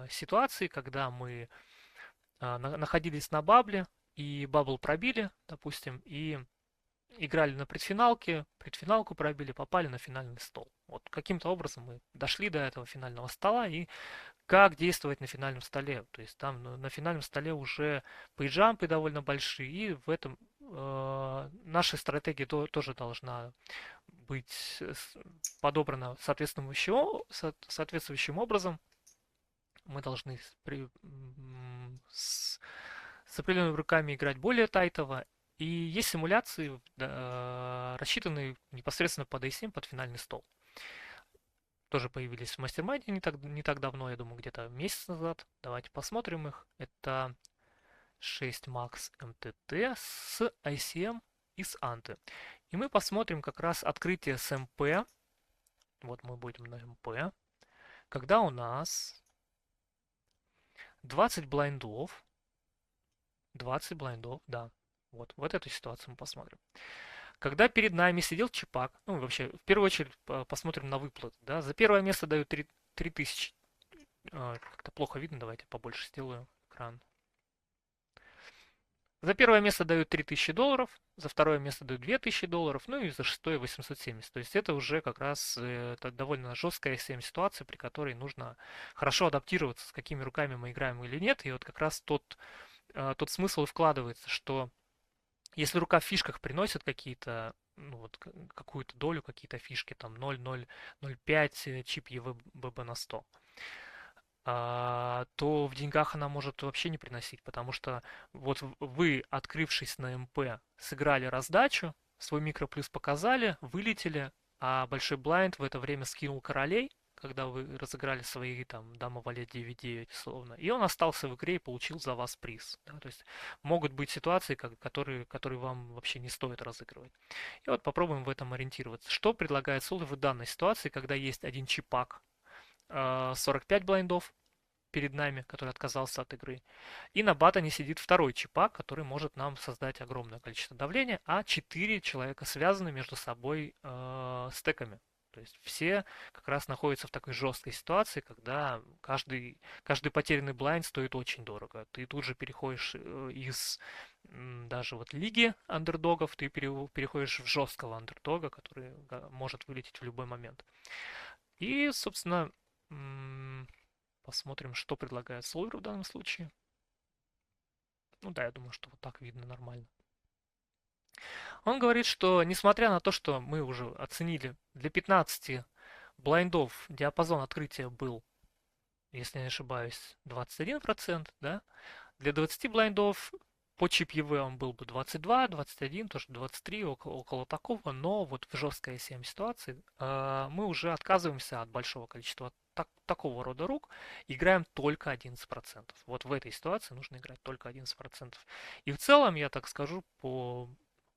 ситуации, когда мы находились на бабле, и бабл пробили, допустим, и играли на предфиналку пробили, попали на финальный стол. Вот каким-то образом мы дошли до этого финального стола и как действовать на финальном столе. То есть там на финальном столе уже пейджампы довольно большие, и в этом наша стратегия тоже должна быть подобрана соответствующим образом. Мы должны с определенными руками играть более тайтово. И есть симуляции, рассчитанные непосредственно под A7, под финальный стол. Тоже появились в мастер-майнде не так давно, я думаю, где-то месяц назад. Давайте посмотрим их. Это 6 Max MTT с ICM и с Анты. И мы посмотрим как раз открытие с МП. Вот мы будем на МП. Когда у нас 20 блайндов. 20 блайндов, да. Вот эту ситуацию мы посмотрим. Когда перед нами сидел Чипак, ну вообще, в первую очередь посмотрим на выплаты, да, за первое место дают 3000. Как-то плохо видно, давайте побольше сделаю экран. За первое место дают $3000, за второе место дают $2000, ну и за шестое 870. То есть это уже как раз это довольно жесткая ситуация, при которой нужно хорошо адаптироваться, с какими руками мы играем или нет. И вот как раз тот смысл и вкладывается, что если рука в фишках приносит какие-то, ну вот какую-то долю, какие-то фишки, там 0,005 чип ЕВББ на 100, то в деньгах она может вообще не приносить, потому что вот вы, открывшись на МП, сыграли раздачу, свой микроплюс показали, вылетели, а большой блайнд в это время скинул королей, когда вы разыграли свои там дама валет 9-9 условно, и он остался в игре и получил за вас приз. Да? То есть могут быть ситуации, которые вам вообще не стоит разыгрывать. И вот попробуем в этом ориентироваться. Что предлагает Соло в данной ситуации, когда есть один чипак, 45 блайндов перед нами, который отказался от игры. И на батоне сидит второй чипак, который может нам создать огромное количество давления, а 4 человека связаны между собой стеками. То есть все как раз находятся в такой жесткой ситуации, когда каждый потерянный блайнд стоит очень дорого. Ты тут же переходишь из даже вот лиги андердогов, ты переходишь в жесткого андердога, который может вылететь в любой момент. И, собственно, посмотрим, что предлагает Солвер в данном случае. Ну да, я думаю, что вот так видно нормально. Он говорит, что несмотря на то, что мы уже оценили, для 15 блайндов диапазон открытия был, если не ошибаюсь, 21%, да? Для 20 блайндов по чип ЕВ он был бы 22, 21, тоже 23, около такого, но вот в жесткой SM ситуации мы уже отказываемся от большого количества такого рода рук, играем только 11%. Вот в этой ситуации нужно играть только 11%. И в целом, я так скажу, по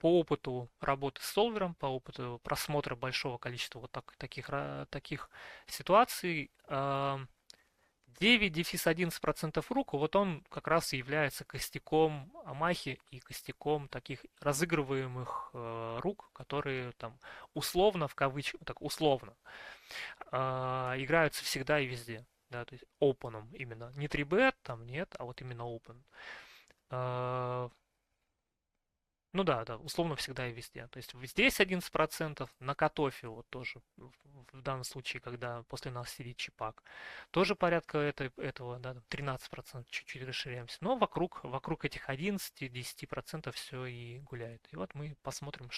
опыту работы с солвером, по опыту просмотра большого количества вот таких ситуаций, 9-11% рук, вот он как раз и является костяком Амахи и костяком таких разыгрываемых рук, которые там условно, в кавычках, так условно, играются всегда и везде. Да, то есть open именно. Не 3bet, там нет, а вот именно open. Ну да, да, условно всегда и везде. То есть здесь 11%, на катофе вот тоже, в данном случае, когда после нас сидит чипак, тоже порядка этого, да, 13%, чуть-чуть расширяемся. Но вокруг этих 11-10% все и гуляет. И вот мы посмотрим,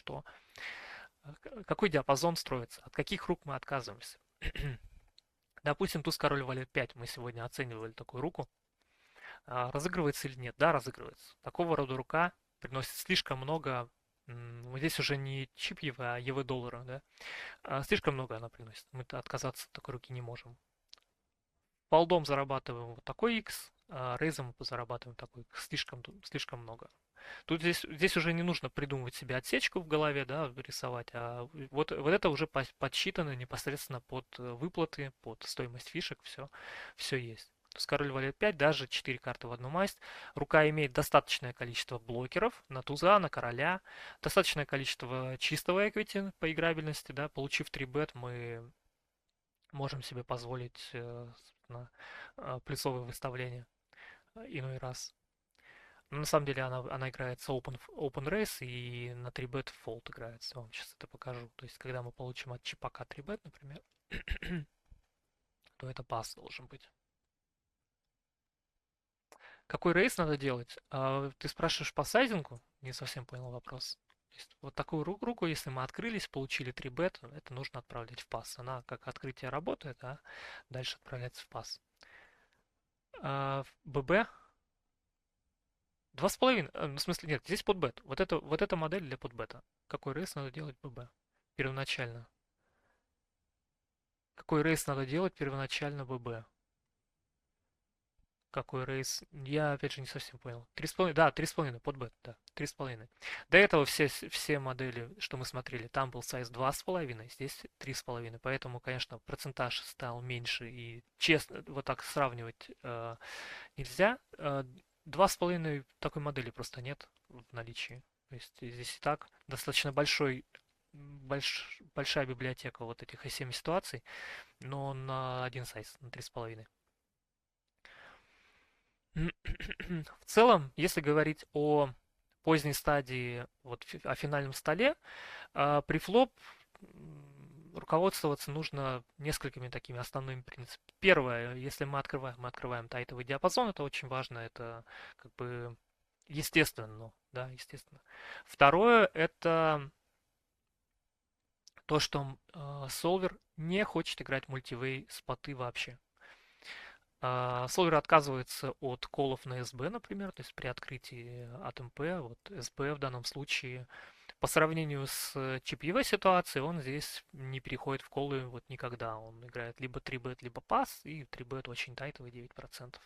какой диапазон строится, от каких рук мы отказываемся. Допустим, туз король валет 5 мы сегодня оценивали такую руку. Разыгрывается или нет? Да, разыгрывается. Такого рода рука приносит слишком много. Вот здесь уже не чип ЕВ, а ЕВ доллара, да? Слишком много она приносит. Мы отказаться от такой руки не можем. Полдом зарабатываем вот такой X, а рейзом зарабатываем такой X. Слишком много. Тут здесь уже не нужно придумывать себе отсечку в голове, да, рисовать, а вот это уже подсчитано непосредственно под выплаты, под стоимость фишек, все есть. То есть король валет 5, даже 4 карты в одну масть. Рука имеет достаточное количество блокеров на туза, на короля, достаточное количество чистого эквити по играбельности, да, получив 3 бет, мы можем себе позволить плюсовые выставления иной раз. Но на самом деле она играется open race и на 3-bet fold играется. Я вам сейчас это покажу. То есть, когда мы получим от чипака 3-bet, например, то это пас должен быть. Какой рейс надо делать? Ты спрашиваешь по сайзингу? Не совсем понял вопрос. Вот такую руку, если мы открылись, получили 3-бет, это нужно отправлять в пас. Она как открытие работает, а дальше отправляется в пас. ББ 2,5. В смысле, нет, здесь подбет. Вот эта модель для подбета. Какой рейс надо делать ББ? Первоначально. Какой рейс надо делать первоначально ББ? Какой рейс? Я опять же не совсем понял. 3,5, да, 3,5 подбет, да, 3,5. До этого все модели, что мы смотрели, там был сайз 2,5, здесь 3,5. Поэтому, конечно, процентаж стал меньше и честно, вот так сравнивать нельзя. 2,5 такой модели просто нет в наличии. То есть здесь и так достаточно большая библиотека вот этих i7 ситуаций, но на один сайз, на 3,5. В целом, если говорить о поздней стадии, вот о финальном столе, префлоп руководствоваться нужно несколькими такими основными принципами. Первое, если мы открываем тайтовый диапазон, это очень важно, это как бы естественно, ну, да, естественно. Второе, это то, что солвер не хочет играть мультивей споты вообще. Solver отказывается от колов на SB, например, то есть при открытии от МП, вот SB в данном случае, по сравнению с чип-EV ситуацией, он здесь не переходит в колы вот никогда. Он играет либо 3-бет, либо пас, и 3-бет очень тайтовый, 9%.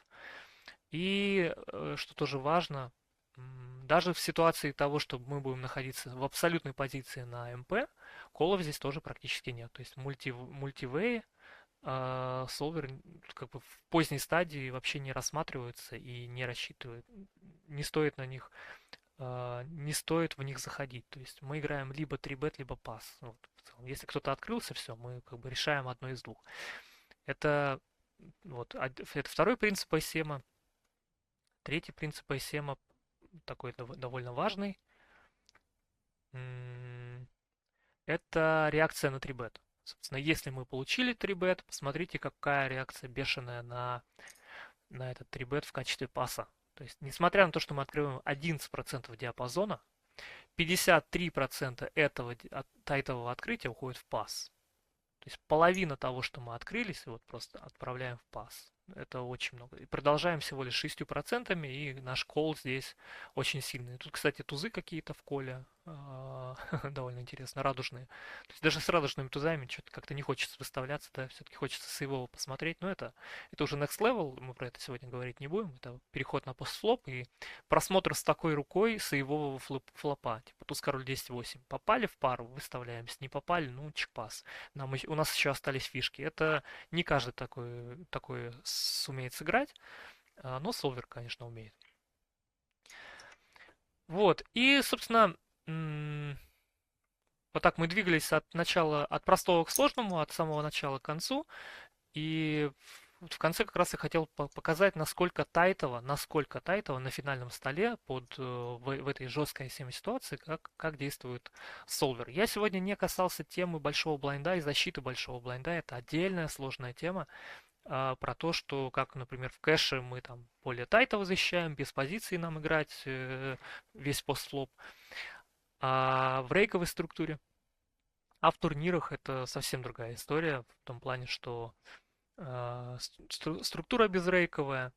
И, что тоже важно, даже в ситуации того, что мы будем находиться в абсолютной позиции на МП, колов здесь тоже практически нет. То есть мультивей солвер как бы в поздней стадии вообще не рассматриваются и не рассчитывают, не стоит на них, не стоит в них заходить. То есть мы играем либо 3-бет, либо пас. Вот, в целом. Если кто-то открылся, все, мы как бы решаем одно из двух. Это вот это второй принцип ICM. Третий принцип ICM такой довольно важный. Это реакция на 3-бет. Собственно, если мы получили 3-бет, посмотрите, какая реакция бешеная на этот 3-бет в качестве паса. То есть, несмотря на то, что мы открываем 11% диапазона, 53% этого тайтового открытия уходит в пас. То есть половина того, что мы открылись, вот просто отправляем в пас. Это очень много. И продолжаем всего лишь 6%, и наш кол здесь очень сильный. Тут, кстати, тузы какие-то в коле. Довольно интересно, радужные. То есть даже с радужными тузами что-то как-то не хочется выставляться, да, все-таки хочется сейвово посмотреть. Но это уже next level, мы про это сегодня говорить не будем. Это переход на постфлоп и просмотр с такой рукой сейвового флопа. Типа туз король 10-8. Попали в пару, выставляемся. Не попали, ну, чекпас. У нас еще остались фишки. Это не каждый такой сумеет сыграть, но Солвер, конечно, умеет. Вот, и, собственно, вот так мы двигались от начала, от простого к сложному, от самого начала к концу, и вот в конце как раз я хотел показать, насколько тайтово на финальном столе в этой жесткой ICM ситуации, как действует солвер. Я сегодня не касался темы большого блайнда и защиты большого блайнда. Это отдельная сложная тема про то, что, как, например, в кэше мы там более тайтово защищаем, без позиции нам играть весь постфлоп, а в рейковой структуре. А в турнирах это совсем другая история, в том плане, что структура безрейковая,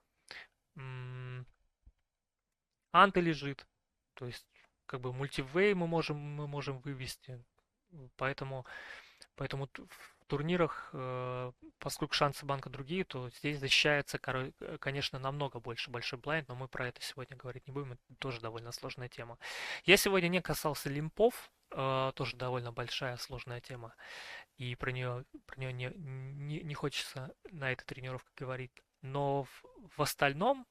анты лежит, то есть как бы мультивей мы можем вывести, поэтому в турнирах, поскольку шансы банка другие, то здесь защищается, конечно, намного больше большой блайнд, но мы про это сегодня говорить не будем, это тоже довольно сложная тема. Я сегодня не касался лимпов, тоже довольно большая сложная тема, и про нее не хочется на этой тренировке говорить. Но в остальном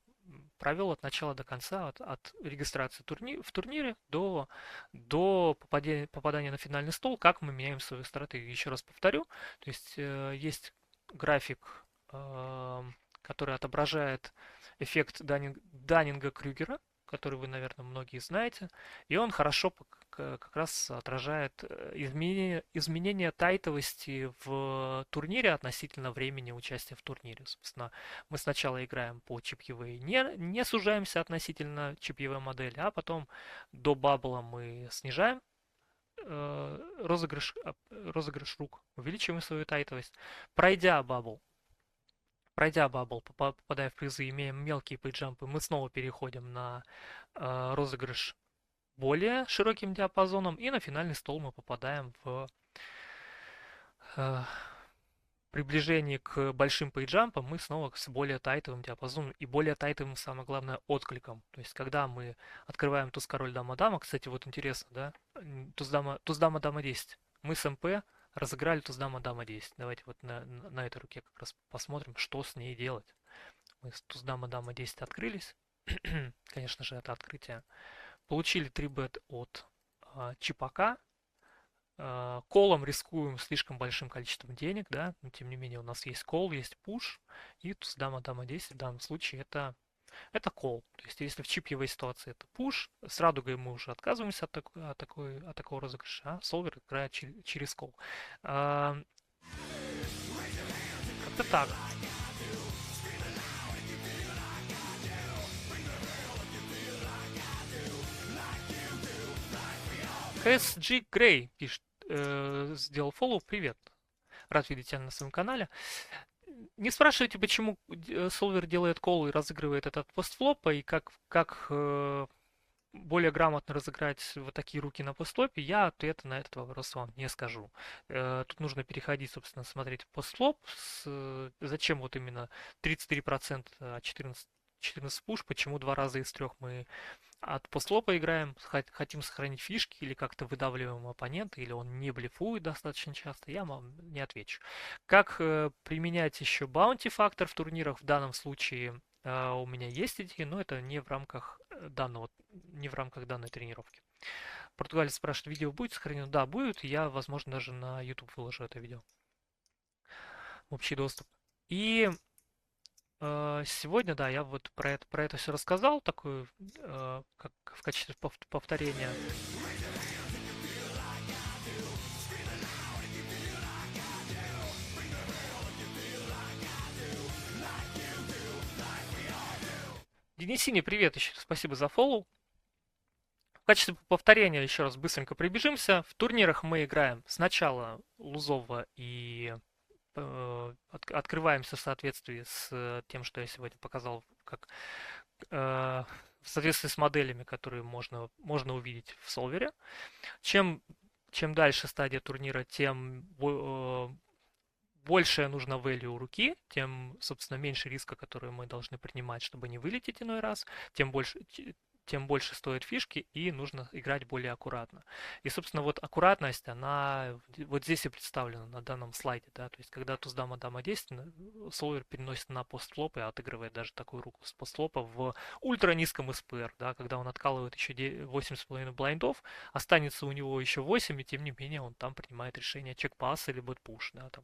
провел от начала до конца, от регистрации в турнире до попадания на финальный стол, как мы меняем свою стратегию. Еще раз повторю, то есть есть график, который отображает эффект Даннинга-Крюгера, который вы, наверное, многие знаете, и он хорошо как раз отражает изменение тайтовости в турнире относительно времени участия в турнире. Собственно, мы сначала играем по чип-EV, не сужаемся относительно чип-EV модели, а потом до бабла мы снижаем розыгрыш рук, увеличиваем свою тайтовость. Пройдя бабл, попадая в призы, имеем мелкие пейджампы, мы снова переходим на розыгрыш более широким диапазоном, и на финальный стол мы попадаем в э, приближении к большим пейджампам, мы снова с более тайтовым диапазоном и более тайтовым, самое главное, откликом. То есть, когда мы открываем туз король дама дама, кстати, вот интересно, да, туз дама дама 10, мы с МП разыграли туз дама дама 10. Давайте вот на этой руке как раз посмотрим, что с ней делать. Мы с туз дама дама 10 открылись, конечно же, это открытие. Получили 3-бет от чипака. Колом рискуем слишком большим количеством денег, да, но тем не менее у нас есть кол, есть пуш, и туз дама дама 10 в данном случае это это call. То есть если в чипьевой ситуации это push, с радугой мы уже отказываемся от такого розыгрыша, а солвер играет через call. А, Как-то так. SG Gray пишет, сделал фоллоу, привет. Рад видеть тебя на своем канале. Не спрашивайте, почему Solver делает колл и разыгрывает этот постфлоп, и как более грамотно разыграть вот такие руки на постфлопе, я ответа на этот вопрос вам не скажу. Тут нужно переходить, собственно, смотреть постфлоп, зачем вот именно 33%, а 14 пуш, почему два раза из трех мы от постлопа играем, хотим сохранить фишки или как-то выдавливаем оппонента, или он не блефует достаточно часто, я вам не отвечу. Как применять еще баунти фактор в турнирах? В данном случае у меня есть идеи, но это не в рамках данной тренировки. Португалец спрашивает, видео будет сохранено? Да, будет. Я, возможно, даже на YouTube выложу это видео в общий доступ. И сегодня, да, я вот про это все рассказал, такую, как в качестве повторения. Денисине, привет еще, спасибо за фоллоу. В качестве повторения еще раз быстренько прибежимся. В турнирах мы играем сначала лузово и открываемся в соответствии с тем, что я сегодня показал, как в соответствии с моделями, которые можно увидеть в солвере. Чем дальше стадия турнира, тем больше нужно value руки, тем, собственно, меньше риска, который мы должны принимать, чтобы не вылететь иной раз, тем больше стоят фишки, и нужно играть более аккуратно. И, собственно, вот аккуратность, она вот здесь и представлена на данном слайде, да, то есть когда туз дама дама 10, солвер переносит на постфлоп и отыгрывает даже такую руку с постфлопа в ультра низком СПР, да, когда он откалывает еще 8,5 блайндов, останется у него еще 8, и тем не менее он там принимает решение чекпасс или бэтпуш, да, там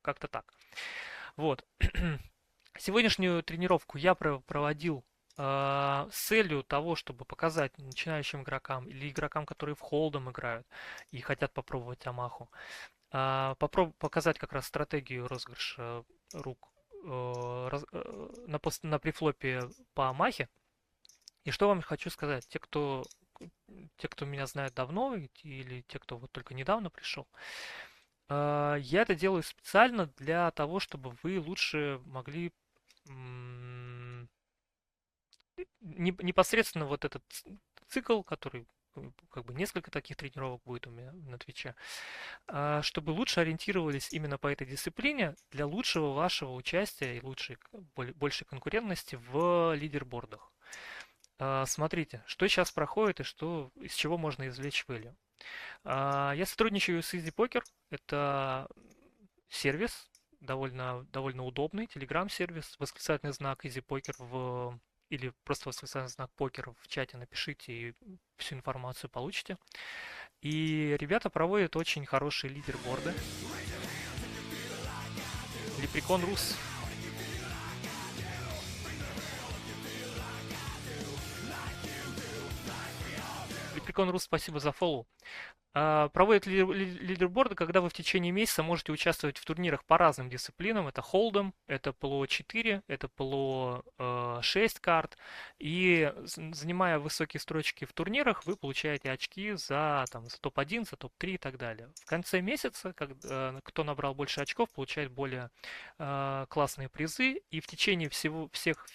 как-то так. Вот. Сегодняшнюю тренировку я проводил с целью того, чтобы показать начинающим игрокам или игрокам, которые в холдом играют и хотят попробовать Амаху, показать как раз стратегию розыгрыша рук на префлопе по Амахе. И что вам хочу сказать, те, кто меня знает давно или те, кто вот только недавно пришел, я это делаю специально для того, чтобы вы лучше могли непосредственно вот этот цикл, который как бы несколько таких тренировок будет у меня на Твиче, чтобы лучше ориентировались именно по этой дисциплине для лучшего вашего участия и большей конкурентности в лидербордах. Смотрите, что сейчас проходит и из чего можно извлечь value. Я сотрудничаю с Easy Poker. Это сервис, довольно удобный, телеграм-сервис, восклицательный знак Easy Poker или просто восклицательный знак покер в чате напишите и всю информацию получите. И ребята проводят очень хорошие лидерборды. Лепрекон Рус. Лепрекон Рус, спасибо за фоллоу. Проводят лидерборды, когда вы в течение месяца можете участвовать в турнирах по разным дисциплинам. Это холдом, это ПЛО 4, это ПЛО 6 карт. И занимая высокие строчки в турнирах, вы получаете очки за топ-1, за топ-3 и так далее. В конце месяца, кто набрал больше очков, получает более классные призы. И в течение всех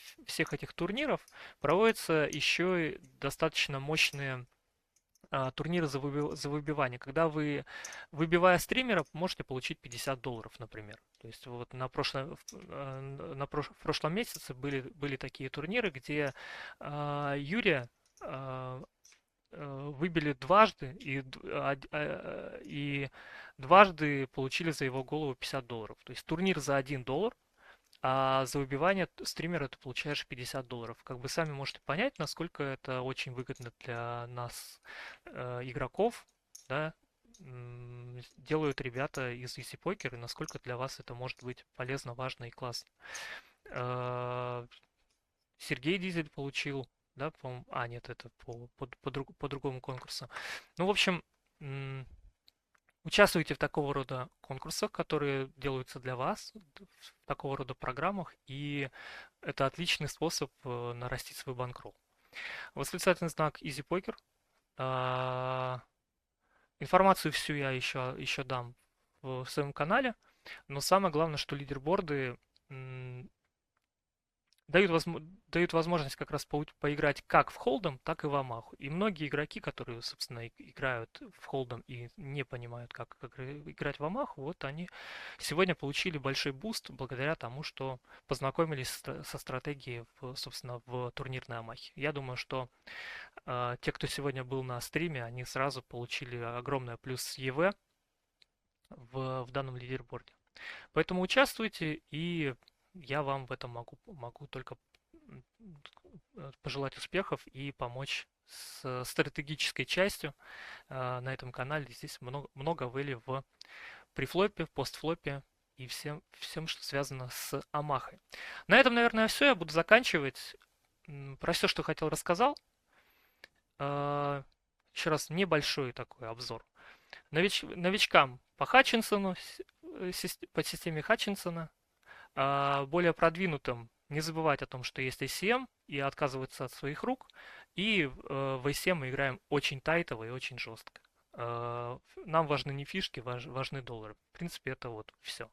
этих турниров проводятся еще и достаточно мощные турниры за выбивание, когда вы, выбивая стримера, можете получить $50, например. То есть вот в прошлом месяце были такие турниры, где Юрия выбили дважды и дважды получили за его голову $50. То есть турнир за $1, а за выбивание стримера ты получаешь $50. Как бы сами можете понять, насколько это очень выгодно для нас, игроков, да, делают ребята из Easy Poker, и насколько для вас это может быть полезно, важно и классно. Сергей Дизель получил, да, по-моему, нет, это по другому конкурсу. Ну, в общем, участвуйте в такого рода конкурсах, которые делаются для вас, в такого рода программах, и это отличный способ нарастить свой банкролл. Восклицательный знак Easy Poker. А, Информацию всю я еще дам в своем канале, но самое главное, что лидерборды дают возможность как раз поиграть как в холдом, так и в амаху. И многие игроки, которые, собственно, играют в холдом и не понимают, как играть в амаху, вот они сегодня получили большой буст благодаря тому, что познакомились со стратегией, собственно, в турнирной амахе. Я думаю, что те, кто сегодня был на стриме, они сразу получили огромное плюс ЕВ в данном лидерборде. Поэтому участвуйте, и я вам в этом могу только пожелать успехов и помочь с стратегической частью на этом канале. Здесь много вели в префлопе, постфлопе и всем, что связано с Амахой. На этом, наверное, все. Я буду заканчивать. Про все, что хотел, рассказал. Еще раз, небольшой такой обзор. Новичкам по Хатчинсону, по системе Хатчинсона, более продвинутым не забывать о том, что есть ACM, и отказываться от своих рук. И в ACM мы играем очень тайтово и очень жестко. Нам важны не фишки, важны доллары. В принципе, это вот все.